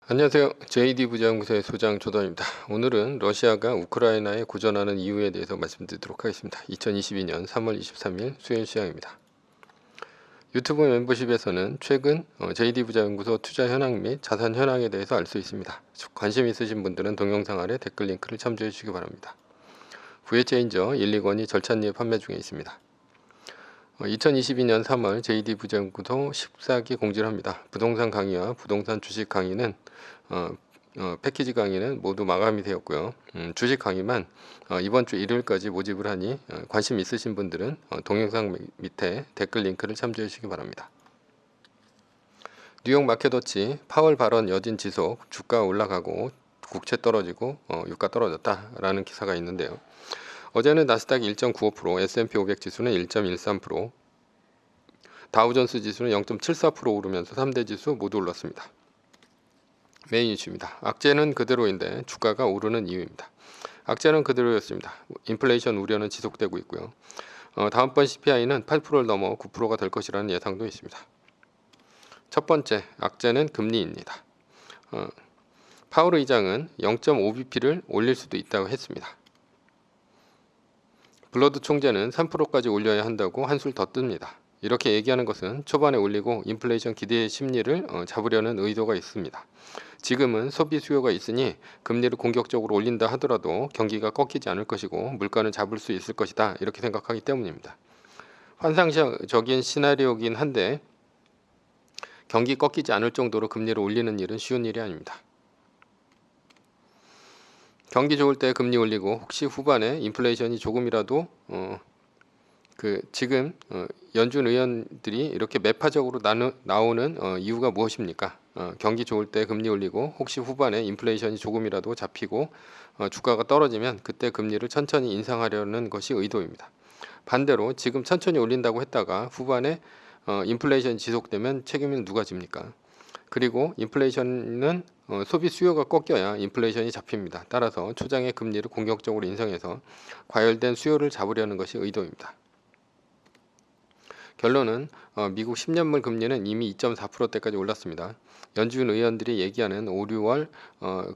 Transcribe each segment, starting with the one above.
안녕하세요. JD 부자연구소의 소장 조던입니다. 오늘은 러시아가 우크라이나에 고전하는 이유에 대해서 말씀드리도록 하겠습니다. 2022년 3월 23일 수요일 시황입니다. 유튜브 멤버십에서는 최근 JD 부자연구소 투자 현황 및 자산 현황에 대해서 알 수 있습니다. 관심 있으신 분들은 동영상 아래 댓글 링크를 참조해 주시기 바랍니다. VH체인저 1,2권이 절찬리에 판매 중에 있습니다. 2022년 3월 JD 부자연구소 14기 공지를 합니다. 부동산 강의와 부동산 주식 강의는 패키지 강의는 모두 마감이 되었고요. 주식 강의만 이번 주 일요일까지 모집을 하니 관심 있으신 분들은 동영상 밑에 댓글 링크를 참조해 주시기 바랍니다. 뉴욕 마켓워치 파월 발언 여진 지속, 주가 올라가고 국채 떨어지고 유가 떨어졌다라는 기사가 있는데요. 어제는 나스닥이 1.95%, S&P 500 지수는 1.13%, 다우존스 지수는 0.74% 오르면서 3대 지수 모두 올랐습니다. 메인 이슈입니다. 악재는 그대로인데 주가가 오르는 이유입니다. 악재는 그대로였습니다. 인플레이션 우려는 지속되고 있고요. 다음번 CPI는 8%를 넘어 9%가 될 것이라는 예상도 있습니다. 첫 번째, 악재는 금리입니다. 파월 의장은 0.5bp를 올릴 수도 있다고 했습니다. 블러드 총재는 3%까지 올려야 한다고 한술 더 뜹니다. 이렇게 얘기하는 것은 초반에 올리고 인플레이션 기대의 심리를 잡으려는 의도가 있습니다. 지금은 소비 수요가 있으니 금리를 공격적으로 올린다 하더라도 경기가 꺾이지 않을 것이고 물가는 잡을 수 있을 것이다 이렇게 생각하기 때문입니다. 환상적인 시나리오긴 한데 경기 꺾이지 않을 정도로 금리를 올리는 일은 쉬운 일이 아닙니다. 경기 좋을 때 금리 올리고 혹시 후반에 인플레이션이 조금이라도 지금 연준 의원들이 이렇게 매파적으로 나오는 이유가 무엇입니까? 경기 좋을 때 금리 올리고 혹시 후반에 인플레이션이 조금이라도 잡히고 주가가 떨어지면 그때 금리를 천천히 인상하려는 것이 의도입니다. 반대로 지금 천천히 올린다고 했다가 후반에 인플레이션이 지속되면 책임은 누가 집니까? 그리고 인플레이션은 소비 수요가 꺾여야 인플레이션이 잡힙니다. 따라서 초장의 금리를 공격적으로 인상해서 과열된 수요를 잡으려는 것이 의도입니다. 결론은 미국 10년물 금리는 이미 2.4%대까지 올랐습니다. 연준 의원들이 얘기하는 5, 6월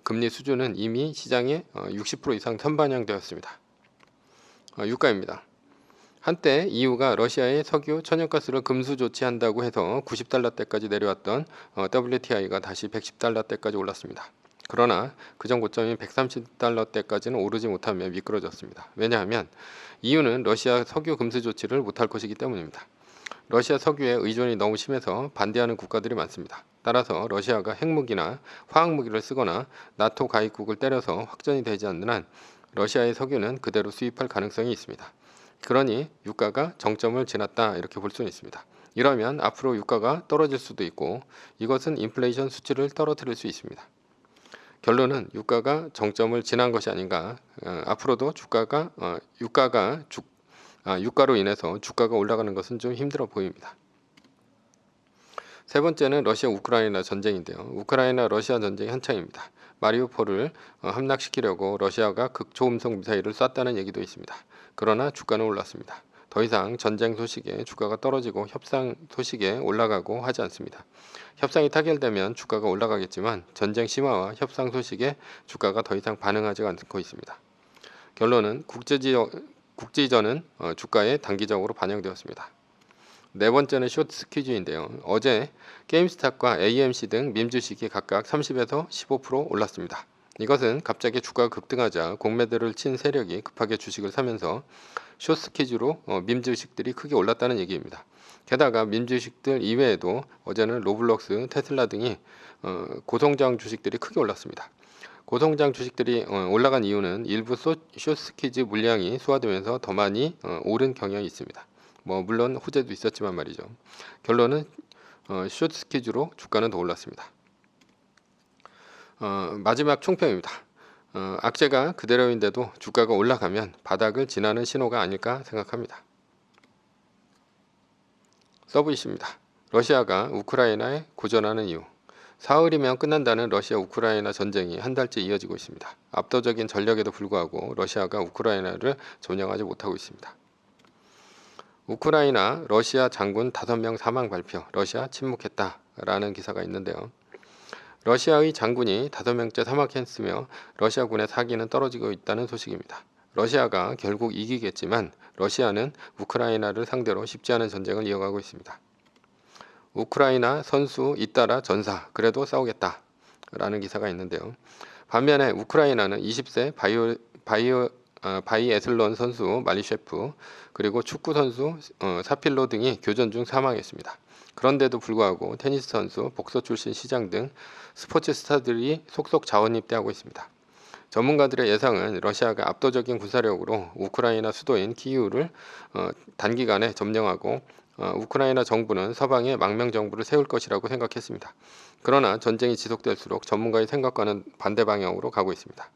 금리 수준은 이미 시장에 60% 이상 선반영되었습니다. 유가입니다. 한때 EU가 러시아의 석유, 천연가스를 금수 조치한다고 해서 90달러대까지 내려왔던 WTI가 다시 110달러대까지 올랐습니다. 그러나 그전 고점인 130달러대까지는 오르지 못하며 미끄러졌습니다. 왜냐하면 EU는 러시아 석유 금수 조치를 못할 것이기 때문입니다. 러시아 석유에 의존이 너무 심해서 반대하는 국가들이 많습니다. 따라서 러시아가 핵무기나 화학무기를 쓰거나 나토 가입국을 때려서 확전이 되지 않는 한 러시아의 석유는 그대로 수입할 가능성이 있습니다. 그러니 유가가 정점을 지났다 이렇게 볼 수는 있습니다. 이러면 앞으로 유가가 떨어질 수도 있고 이것은 인플레이션 수치를 떨어뜨릴 수 있습니다. 결론은 유가가 정점을 지난 것이 아닌가. 앞으로도 유가로 인해서 주가가 올라가는 것은 좀 힘들어 보입니다. 세 번째는 러시아 우크라이나 전쟁인데요. 우크라이나 러시아 전쟁이 한창입니다. 마리우폴을 함락시키려고 러시아가 극초음속 미사일을 쐈다는 얘기도 있습니다. 그러나 주가는 올랐습니다. 더 이상 전쟁 소식에 주가가 떨어지고 협상 소식에 올라가고 하지 않습니다. 협상이 타결되면 주가가 올라가겠지만 전쟁 심화와 협상 소식에 주가가 더 이상 반응하지 않고 있습니다. 결론은 국제이전은 주가에 단기적으로 반영되었습니다. 네 번째는 쇼트 퀴즈인데요. 어제 게임스탑과 AMC 등 밈주식이 각각 30에서 15% 올랐습니다. 이것은 갑자기 주가가 급등하자 공매도를 친 세력이 급하게 주식을 사면서 쇼트 퀴즈로 밈주식들이 크게 올랐다는 얘기입니다. 게다가 밈주식들 이외에도 어제는 로블록스, 테슬라 등이 고성장 주식들이 크게 올랐습니다. 고성장 주식들이 올라간 이유는 일부 쇼트 퀴즈 물량이 소화되면서 더 많이 오른 경향이 있습니다. 물론 호재도 있었지만 말이죠. 결론은 쇼트 퀴즈로 주가는 더 올랐습니다. 마지막 총평입니다. 악재가 그대로인데도 주가가 올라가면 바닥을 지나는 신호가 아닐까 생각합니다. 서브 이슈입니다. 러시아가 우크라이나에 고전하는 이유. 사흘이면 끝난다는 러시아 우크라이나 전쟁이 한 달째 이어지고 있습니다. 압도적인 전력에도 불구하고 러시아가 우크라이나를 점령하지 못하고 있습니다. 우크라이나 러시아 장군 5명 사망 발표, 러시아 침묵했다라는 기사가 있는데요. 러시아의 장군이 5명째 사망했으며 러시아군의 사기는 떨어지고 있다는 소식입니다. 러시아가 결국 이기겠지만 러시아는 우크라이나를 상대로 쉽지 않은 전쟁을 이어가고 있습니다. 우크라이나 선수 잇따라 전사, 그래도 싸우겠다 라는 기사가 있는데요. 반면에 우크라이나는 20세 바이애슬론 선수 말리셰프, 그리고 축구 선수 사필로 등이 교전 중 사망했습니다. 그런데도 불구하고 테니스 선수, 복서 출신 시장 등 스포츠 스타들이 속속 자원 입대하고 있습니다. 전문가들의 예상은 러시아가 압도적인 군사력으로 우크라이나 수도인 키이우를 단기간에 점령하고 우크라이나 정부는 서방의 망명 정부를 세울 것이라고 생각했습니다. 그러나 전쟁이 지속될수록 전문가의 생각과는 반대 방향으로 가고 있습니다.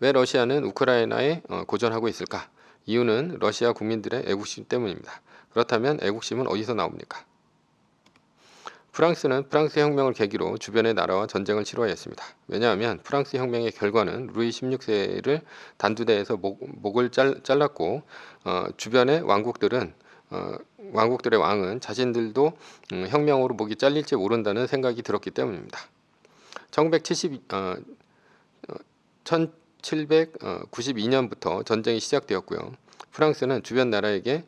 왜 러시아는 우크라이나에 고전하고 있을까? 이유는 러시아 국민들의 애국심 때문입니다. 그렇다면 애국심은 어디서 나옵니까? 프랑스는 프랑스 혁명을 계기로 주변의 나라와 전쟁을 치러야 했습니다. 왜냐하면 프랑스 혁명의 결과는 루이 16세를 단두대에서 목을 잘랐고 주변의 왕국들의 왕은 자신들도 혁명으로 목이 잘릴지 모른다는 생각이 들었기 때문입니다. 1792년부터 전쟁이 시작되었고요. 프랑스는 주변 나라에게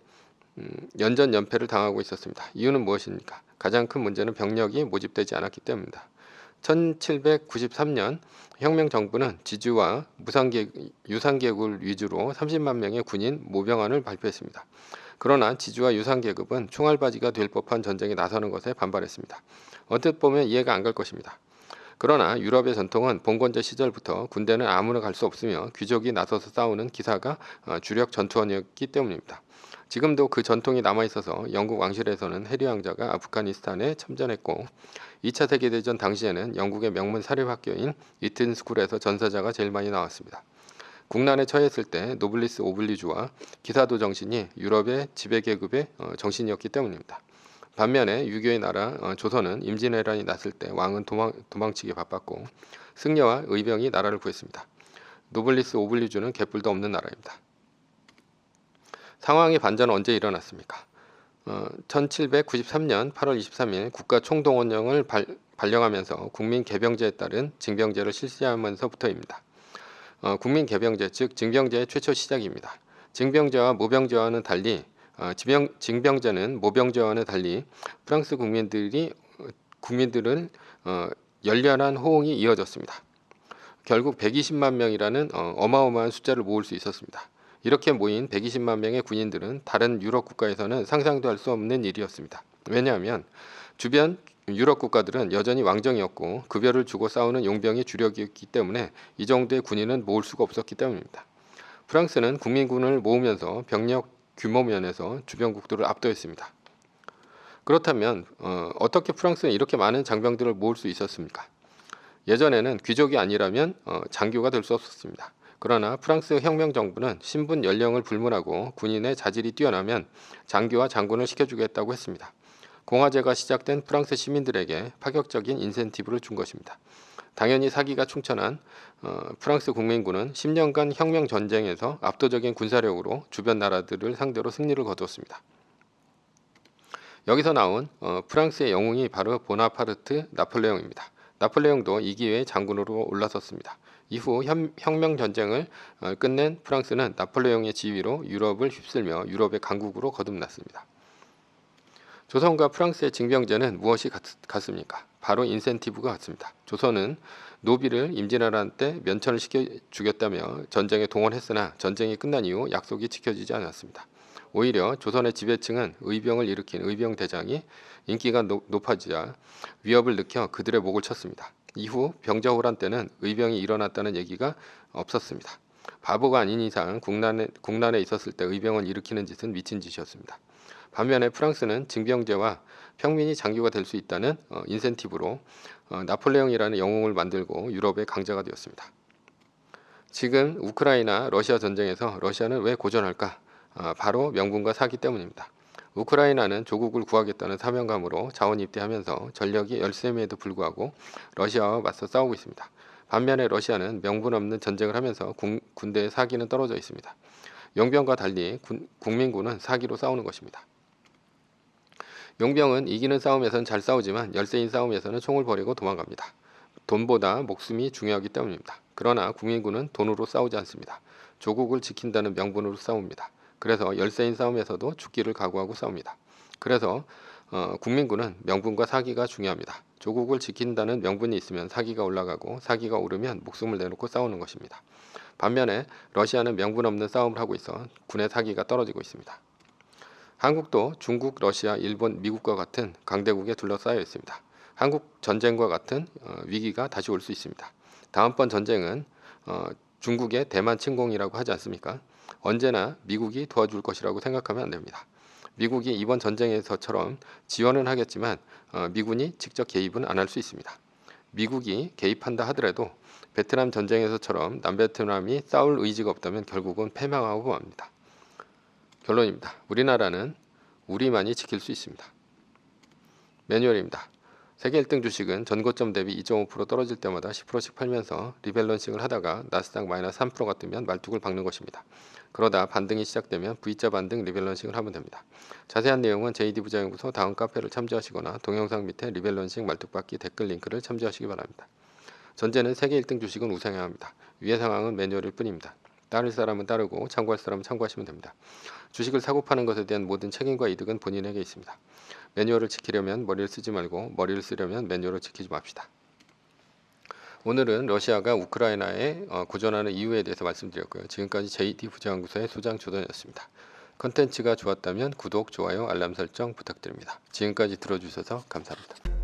연전연패를 당하고 있었습니다. 이유는 무엇입니까? 가장 큰 문제는 병력이 모집되지 않았기 때문입니다. 1793년 혁명 정부는 지주와 유상계급을 위주로 30만 명의 군인 모병안을 발표했습니다. 그러나 지주와 유상계급은 총알바지가 될 법한 전쟁에 나서는 것에 반발했습니다. 언뜻 보면 이해가 안 갈 것입니다. 그러나 유럽의 전통은 봉건제 시절부터 군대는 아무나 갈 수 없으며 귀족이 나서서 싸우는 기사가 주력 전투원이었기 때문입니다. 지금도 그 전통이 남아있어서 영국 왕실에서는 해리 왕자가 아프가니스탄에 참전했고 2차 세계대전 당시에는 영국의 명문 사립학교인 이튼 스쿨에서 전사자가 제일 많이 나왔습니다. 국난에 처했을 때 노블리스 오블리주와 기사도 정신이 유럽의 지배계급의 정신이었기 때문입니다. 반면에 유교의 나라 조선은 임진왜란이 났을 때 왕은 도망치기 바빴고 승려와 의병이 나라를 구했습니다. 노블리스 오블리주는 개뿔도 없는 나라입니다. 상황의 반전은 언제 일어났습니까? 1793년 8월 23일 국가총동원령을 발령하면서 국민개병제에 따른 징병제를 실시하면서부터입니다. 국민개병제, 즉 징병제의 최초 시작입니다. 징병제와 모병제와는 달리 징병제는 모병제와는 달리 프랑스 국민들은 열렬한 호응이 이어졌습니다. 결국 120만 명이라는 어마어마한 숫자를 모을 수 있었습니다. 이렇게 모인 120만 명의 군인들은 다른 유럽 국가에서는 상상도 할 수 없는 일이었습니다. 왜냐하면 주변 유럽 국가들은 여전히 왕정이었고 급여를 주고 싸우는 용병이 주력이었기 때문에 이 정도의 군인은 모을 수가 없었기 때문입니다. 프랑스는 국민군을 모으면서 병력 규모 면에서 주변국들을 압도했습니다. 그렇다면 어떻게 프랑스는 이렇게 많은 장병들을 모을 수 있었습니까? 예전에는 귀족이 아니라면 장교가 될 수 없었습니다. 그러나 프랑스 혁명 정부는 신분 연령을 불문하고 군인의 자질이 뛰어나면 장교와 장군을 시켜주겠다고 했습니다. 공화제가 시작된 프랑스 시민들에게 파격적인 인센티브를 준 것입니다. 당연히 사기가 충천한 프랑스 국민군은 10년간 혁명 전쟁에서 압도적인 군사력으로 주변 나라들을 상대로 승리를 거두었습니다. 여기서 나온 프랑스의 영웅이 바로 보나파르트 나폴레옹입니다. 나폴레옹도 이 기회에 장군으로 올라섰습니다. 이후 혁명 전쟁을 끝낸 프랑스는 나폴레옹의 지휘로 유럽을 휩쓸며 유럽의 강국으로 거듭났습니다. 조선과 프랑스의 징병제는 무엇이 같습니까? 바로 인센티브가 같습니다. 조선은 노비를 임진왜란 때 면천을 시켜주겠다며 전쟁에 동원했으나 전쟁이 끝난 이후 약속이 지켜지지 않았습니다. 오히려 조선의 지배층은 의병을 일으킨 의병대장이 인기가 높아지자 위협을 느껴 그들의 목을 쳤습니다. 이후 병자호란 때는 의병이 일어났다는 얘기가 없었습니다. 바보가 아닌 이상 국난에 있었을 때 의병을 일으키는 짓은 미친 짓이었습니다. 반면에 프랑스는 징병제와 평민이 장교가 될 수 있다는 인센티브로 나폴레옹이라는 영웅을 만들고 유럽의 강자가 되었습니다. 지금 우크라이나 러시아 전쟁에서 러시아는 왜 고전할까? 바로 명분과 사기 때문입니다. 우크라이나는 조국을 구하겠다는 사명감으로 자원 입대하면서 전력이 열세임에도 불구하고 러시아와 맞서 싸우고 있습니다. 반면에 러시아는 명분 없는 전쟁을 하면서 군대의 사기는 떨어져 있습니다. 용병과 달리 국민군은 사기로 싸우는 것입니다. 용병은 이기는 싸움에선 잘 싸우지만 열세인 싸움에서는 총을 버리고 도망갑니다. 돈보다 목숨이 중요하기 때문입니다. 그러나 국민군은 돈으로 싸우지 않습니다. 조국을 지킨다는 명분으로 싸웁니다. 그래서 열세인 싸움에서도 죽기를 각오하고 싸웁니다. 그래서 국민군은 명분과 사기가 중요합니다. 조국을 지킨다는 명분이 있으면 사기가 올라가고 사기가 오르면 목숨을 내놓고 싸우는 것입니다. 반면에 러시아는 명분 없는 싸움을 하고 있어 군의 사기가 떨어지고 있습니다. 한국도 중국, 러시아, 일본, 미국과 같은 강대국에 둘러싸여 있습니다. 한국 전쟁과 같은 위기가 다시 올 수 있습니다. 다음번 전쟁은 중국의 대만 침공이라고 하지 않습니까? 언제나 미국이 도와줄 것이라고 생각하면 안 됩니다. 미국이 이번 전쟁에서처럼 지원은 하겠지만 미군이 직접 개입은 안 할 수 있습니다. 미국이 개입한다 하더라도 베트남 전쟁에서처럼 남베트남이 싸울 의지가 없다면 결국은 패망하고 맙니다. 결론입니다. 우리나라는 우리만이 지킬 수 있습니다. 매뉴얼입니다. 세계 1등 주식은 전고점 대비 2.5% 떨어질 때마다 10%씩 팔면서 리밸런싱을 하다가 나스닥 마이너스 3%가 뜨면 말뚝을 박는 것입니다. 그러다 반등이 시작되면 V자 반등 리밸런싱을 하면 됩니다. 자세한 내용은 JD 부자연구소 다음 카페를 참조하시거나 동영상 밑에 리밸런싱 말뚝박기 댓글 링크를 참조하시기 바랍니다. 전제는 세계 1등 주식은 우상해야 합니다. 위의 상황은 매뉴얼일 뿐입니다. 따를 사람은 따르고 참고할 사람은 참고하시면 됩니다. 주식을 사고 파는 것에 대한 모든 책임과 이득은 본인에게 있습니다. 매뉴얼을 지키려면 머리를 쓰지 말고 머리를 쓰려면 매뉴얼을 지키지 맙시다. 오늘은 러시아가 우크라이나에 구전하는 이유에 대해서 말씀드렸고요. 지금까지 JD 부자연구소의 소장 조던이었습니다. 컨텐츠가 좋았다면 구독, 좋아요, 알람 설정 부탁드립니다. 지금까지 들어주셔서 감사합니다.